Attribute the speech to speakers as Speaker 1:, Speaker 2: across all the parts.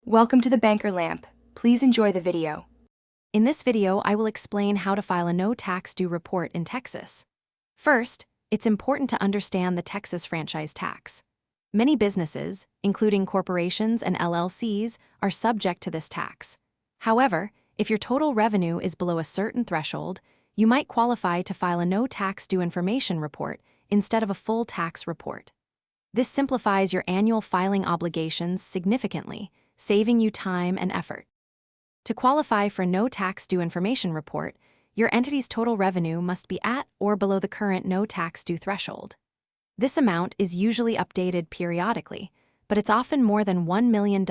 Speaker 1: Welcome to the Banker Lamp. Please enjoy the video.
Speaker 2: In this video, I will explain how to file a no tax due report in Texas. First, it's important to understand the Texas franchise tax. Many businesses, including corporations and LLCs, are subject to this tax. However, if your total revenue is below a certain threshold, you might qualify to file a no tax due information report instead of a full tax report. This simplifies your annual filing obligations significantly, saving you time and effort. To qualify for no tax due information report, your entity's total revenue must be at or below the current no tax due threshold. This amount is usually updated periodically, but it's often more than $1 million.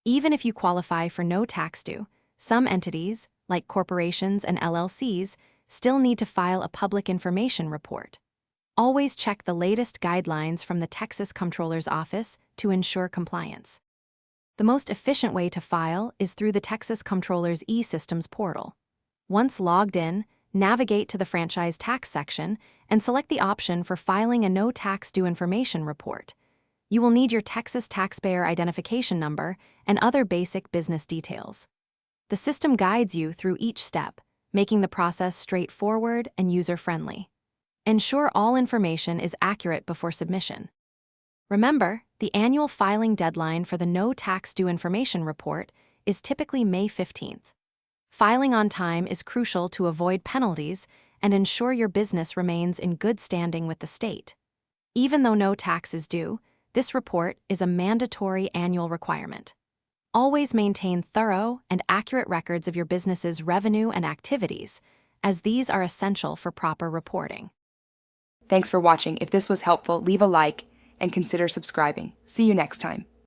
Speaker 2: Even if you qualify for no tax due, some entities, like corporations and LLCs, still need to file a public information report. Always check the latest guidelines from the Texas Comptroller's Office to ensure compliance. The most efficient way to file is through the Texas Comptroller's e-Systems portal. Once logged in, navigate to the franchise tax section and select the option for filing a no tax due information report. You will need your Texas taxpayer identification number and other basic business details. The system guides you through each step, making the process straightforward and user-friendly. Ensure all information is accurate before submission. Remember, the annual filing deadline for the no tax due information report is typically May 15th. Filing on time is crucial to avoid penalties and ensure your business remains in good standing with the state. Even though no tax is due, this report is a mandatory annual requirement. Always maintain thorough and accurate records of your business's revenue and activities, as these are essential for proper reporting.
Speaker 1: Thanks for watching. If this was helpful, leave a like and consider subscribing. See you next time.